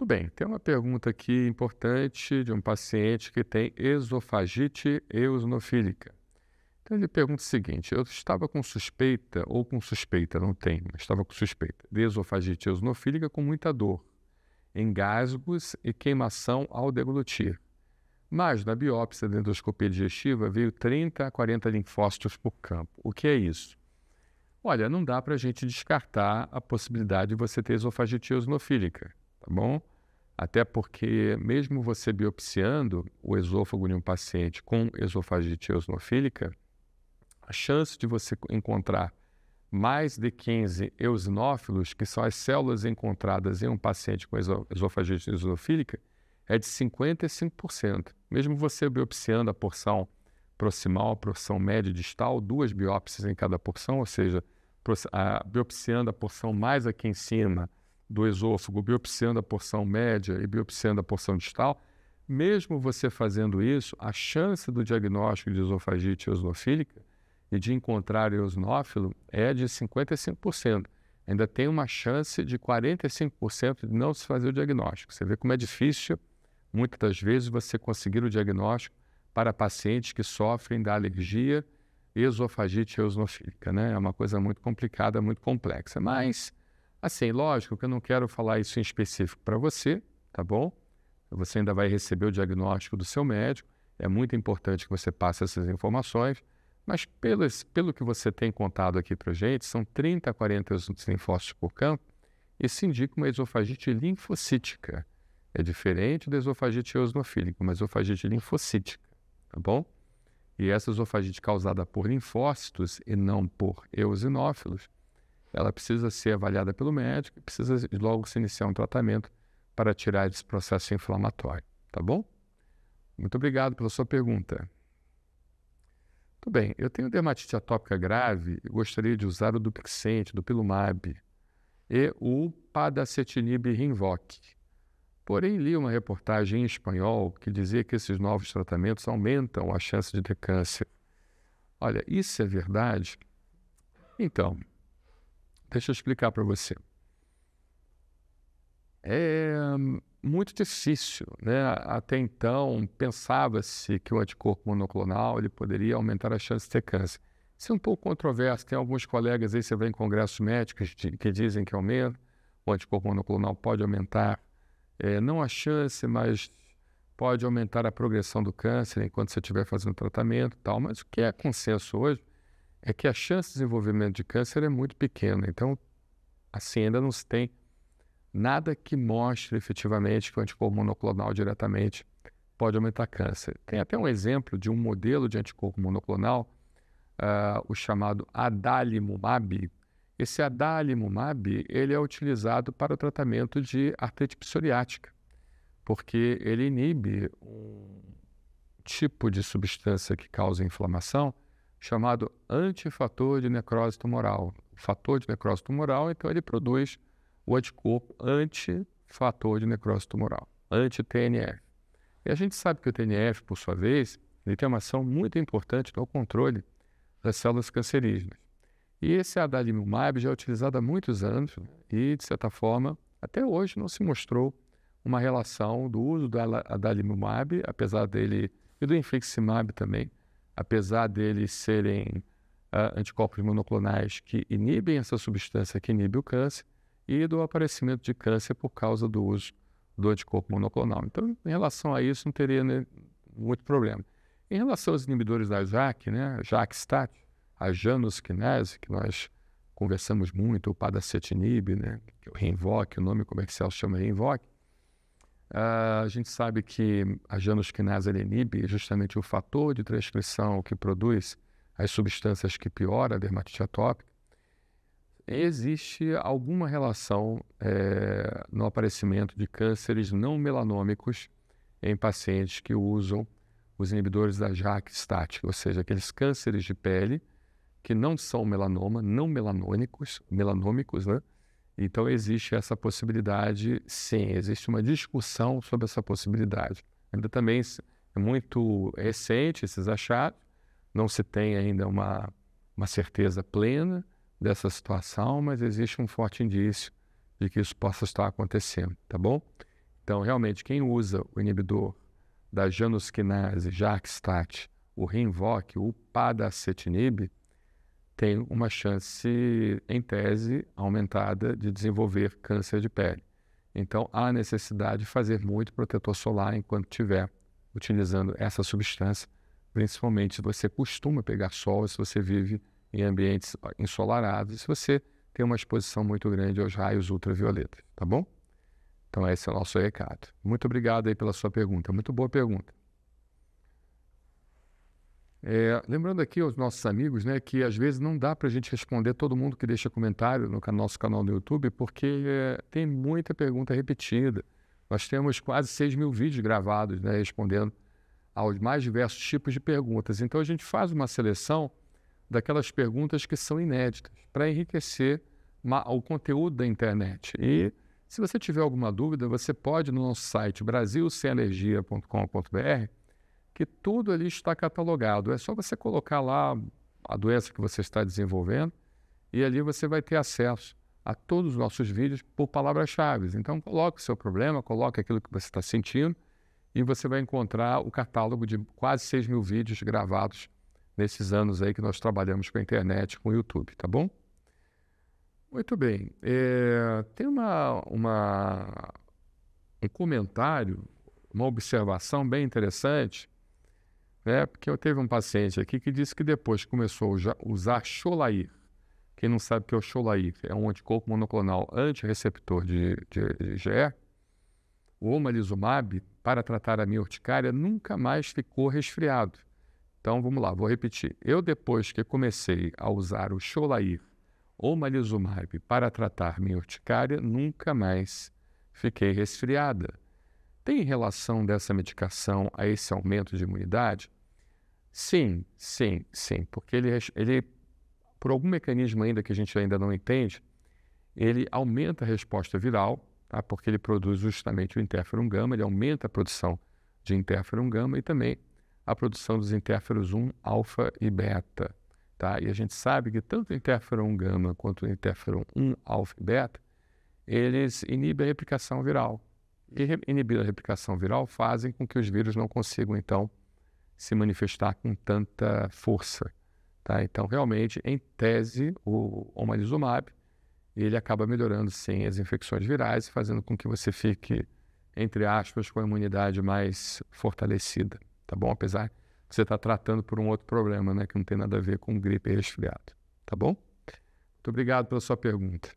Tudo bem, tem uma pergunta aqui importante de um paciente que tem esofagite eosinofílica. Então ele pergunta o seguinte: eu estava com suspeita, ou com suspeita, não tem, mas estava com suspeita, de esofagite eosinofílica com muita dor, engasgos e queimação ao deglutir. Mas na biópsia da endoscopia digestiva veio 30 a 40 linfócitos por campo. O que é isso? Olha, não dá para a gente descartar a possibilidade de você ter esofagite eosinofílica, tá bom? Até porque, mesmo você biopsiando o esôfago de um paciente com esofagite eosinofílica, a chance de você encontrar mais de 15 eosinófilos, que são as células encontradas em um paciente com esofagite eosinofílica, é de 55%. Mesmo você biopsiando a porção proximal, a porção média e distal, 2 biópsias em cada porção, ou seja, biopsiando a porção mais aqui em cima do esôfago, biopsiando a porção média e biopsiando a porção distal, mesmo você fazendo isso, a chance do diagnóstico de esofagite eosinofílica e de encontrar eosinófilo é de 55%. Ainda tem uma chance de 45% de não se fazer o diagnóstico. Você vê como é difícil, muitas das vezes, você conseguir o diagnóstico para pacientes que sofrem da alergia esofagite eosinofílica, né? É uma coisa muito complicada, muito complexa. Mas, assim, lógico que eu não quero falar isso em específico para você, tá bom? Você ainda vai receber o diagnóstico do seu médico. É muito importante que você passe essas informações. Mas pelo que você tem contado aqui para a gente, são 30 a 40 linfócitos por campo. Isso indica uma esofagite linfocítica. É diferente da esofagite eosinofílica, uma esofagite linfocítica, tá bom? E essa esofagite causada por linfócitos e não por eosinófilos, ela precisa ser avaliada pelo médico e precisa logo se iniciar um tratamento para tirar esse processo inflamatório, tá bom? Muito obrigado pela sua pergunta. Tudo bem, eu tenho dermatite atópica grave e gostaria de usar o Dupixent, Dupilumab e o Padacetinib Rinvoq. Porém, li uma reportagem em espanhol que dizia que esses novos tratamentos aumentam a chance de ter câncer. Olha, isso é verdade? Então, deixa eu explicar para você. É muito difícil, né? Até então, pensava-se que o anticorpo monoclonal ele poderia aumentar a chance de ter câncer. Isso é um pouco controverso. Tem alguns colegas aí, você vê em congressos médicos que dizem que aumenta. O anticorpo monoclonal pode aumentar, não a chance, mas pode aumentar a progressão do câncer enquanto você estiver fazendo tratamento e tal. Mas o que é consenso hoje é que a chance de desenvolvimento de câncer é muito pequena. Então, assim, ainda não se tem nada que mostre efetivamente que o anticorpo monoclonal diretamente pode aumentar câncer. Tem até um exemplo de um modelo de anticorpo monoclonal, o chamado adalimumab. Esse adalimumab ele é utilizado para o tratamento de artrite psoriática, porque ele inibe um tipo de substância que causa inflamação chamado antifator de necrose tumoral. O fator de necrose tumoral, então, ele produz o anticorpo antifator de necrose tumoral, anti-TNF. E a gente sabe que o TNF, por sua vez, ele tem uma ação muito importante no controle das células cancerígenas. E esse adalimumab já é utilizado há muitos anos e, de certa forma, até hoje não se mostrou uma relação do uso do adalimumab, apesar dele, e do infliximab também, apesar deles serem anticorpos monoclonais que inibem essa substância que inibe o câncer, e do aparecimento de câncer por causa do uso do anticorpo monoclonal. Então, em relação a isso, não teria, né, muito problema. Em relação aos inibidores da JAK, né, JAK-STAT, a Janus Kinase, que nós conversamos muito, o Padacetinib, né, que é o Rinvoq, o nome comercial se chama Rinvoq, a gente sabe que a Janus Kinase inibe justamente o fator de transcrição que produz as substâncias que pioram a dermatite atópica. Existe alguma relação no aparecimento de cânceres não melanômicos em pacientes que usam os inibidores da JAK-STAT, ou seja, aqueles cânceres de pele que não são melanoma, não melanômicos, né? Então existe essa possibilidade, sim, existe uma discussão sobre essa possibilidade. Ainda também é muito recente esses achados, não se tem ainda uma certeza plena dessa situação, mas existe um forte indício de que isso possa estar acontecendo, tá bom? Então, realmente, quem usa o inibidor da janusquinase, JAK-STAT, o Rinvoq, o padacetinib, tem uma chance, em tese, aumentada de desenvolver câncer de pele. Então, há necessidade de fazer muito protetor solar enquanto estiver utilizando essa substância, principalmente se você costuma pegar sol, se você vive em ambientes ensolarados, se você tem uma exposição muito grande aos raios ultravioletas, tá bom? Então, esse é o nosso recado. Muito obrigado aí pela sua pergunta, muito boa pergunta. Lembrando aqui aos nossos amigos, né, que às vezes não dá para a gente responder todo mundo que deixa comentário no nosso canal do YouTube, porque tem muita pergunta repetida. Nós temos quase 6.000 vídeos gravados, né, respondendo aos mais diversos tipos de perguntas. Então, a gente faz uma seleção daquelas perguntas que são inéditas, para enriquecer o conteúdo da internet. E se você tiver alguma dúvida, você pode no nosso site brasilsemalergia.com.br, que tudo ali está catalogado. É só você colocar lá a doença que você está desenvolvendo e ali você vai ter acesso a todos os nossos vídeos por palavras-chave. Então, coloque o seu problema, coloque aquilo que você está sentindo e você vai encontrar o catálogo de quase 6.000 vídeos gravados nesses anos aí que nós trabalhamos com a internet, com o YouTube, tá bom? Muito bem. Tem um comentário, uma observação bem interessante, né? Porque eu teve um paciente aqui que disse que depois que começou a usar Xolair, quem não sabe o que é o Xolair, é um anticorpo monoclonal antirreceptor de IgE, o omalizumab, para tratar a minha urticária, nunca mais ficou resfriado. Então, vamos lá, vou repetir. Eu, depois que comecei a usar o Xolair, omalizumab, para tratar minha urticária, nunca mais fiquei resfriada. Tem relação dessa medicação a esse aumento de imunidade? Sim, porque ele, por algum mecanismo ainda que a gente ainda não entende, ele aumenta a resposta viral, tá? Porque ele produz justamente o interferon gama, ele aumenta a produção de interferon gama e também a produção dos interferons 1, alfa e beta. Tá? E a gente sabe que tanto o interferon gama quanto o interferon 1, alfa e beta, eles inibem a replicação viral. E inibir a replicação viral fazem com que os vírus não consigam, então, se manifestar com tanta força. Tá? Então, realmente, em tese, o omalizumab, ele acaba melhorando, sim, as infecções virais, fazendo com que você fique, entre aspas, com a imunidade mais fortalecida, tá bom? Apesar que você está tratando por um outro problema, né, que não tem nada a ver com gripe e resfriado, tá bom? Muito obrigado pela sua pergunta.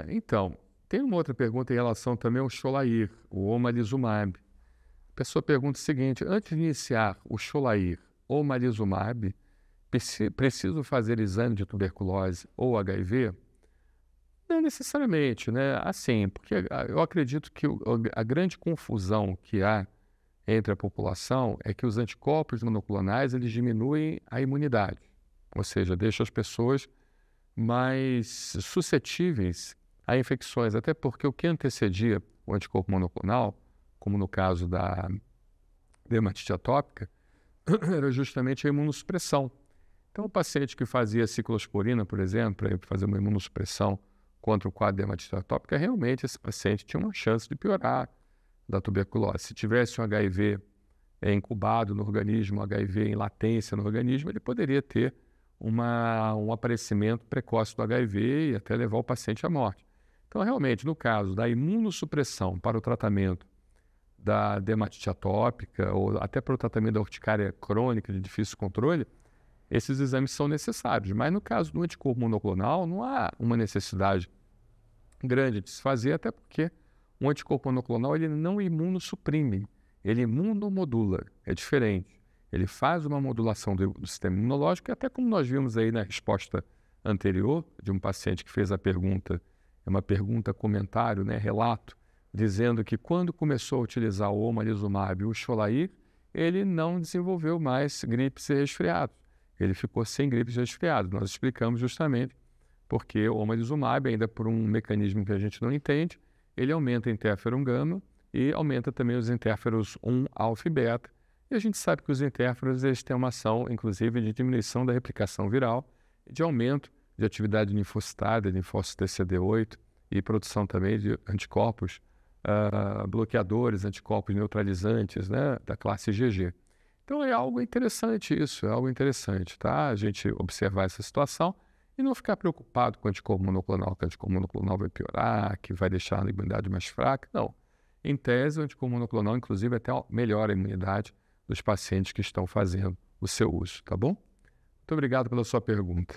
Então, tem uma outra pergunta em relação também ao Xolair, o omalizumab. A pessoa pergunta o seguinte: antes de iniciar o Xolair ou omalizumab, preciso fazer exame de tuberculose ou HIV? Não necessariamente, né? Assim, porque eu acredito que a grande confusão que há entre a população é que os anticorpos monoclonais eles diminuem a imunidade, ou seja, deixam as pessoas mais suscetíveis a infecções, até porque o que antecedia o anticorpo monoclonal, como no caso da dermatite atópica, era justamente a imunossupressão. Então, o paciente que fazia ciclosporina, por exemplo, para fazer uma imunossupressão contra o quadro de dermatite atópica, realmente esse paciente tinha uma chance de piorar da tuberculose. Se tivesse um HIV incubado no organismo, um HIV em latência no organismo, ele poderia ter um aparecimento precoce do HIV e até levar o paciente à morte. Então, realmente, no caso da imunossupressão para o tratamento da dermatite atópica ou até para o tratamento da urticária crônica de difícil controle, esses exames são necessários. Mas no caso do anticorpo monoclonal, não há uma necessidade grande de se fazer, até porque o anticorpo monoclonal ele não imunossuprime, ele imunomodula, é diferente. Ele faz uma modulação do sistema imunológico, e até como nós vimos aí na resposta anterior de um paciente que fez a pergunta, é uma pergunta comentário, né, relato, dizendo que quando começou a utilizar o omalizumab e o Xolair, ele não desenvolveu mais gripes e resfriados. Ele ficou sem gripes e resfriados. Nós explicamos justamente porque o omalizumab, ainda por um mecanismo que a gente não entende, ele aumenta o interferon gama e aumenta também os interferons 1, alfa e beta. E a gente sabe que os interferons eles têm uma ação, inclusive, de diminuição da replicação viral e de aumento de atividade linfocitária, linfócito TCD8 e produção também de anticorpos bloqueadores, anticorpos neutralizantes, né, da classe IgG. Então é algo interessante isso, é algo interessante, tá? A gente observar essa situação e não ficar preocupado com o anticorpo monoclonal, que o anticorpo monoclonal vai piorar, que vai deixar a imunidade mais fraca. Não. Em tese, o anticorpo monoclonal, inclusive, até melhora a imunidade dos pacientes que estão fazendo o seu uso, tá bom? Muito obrigado pela sua pergunta.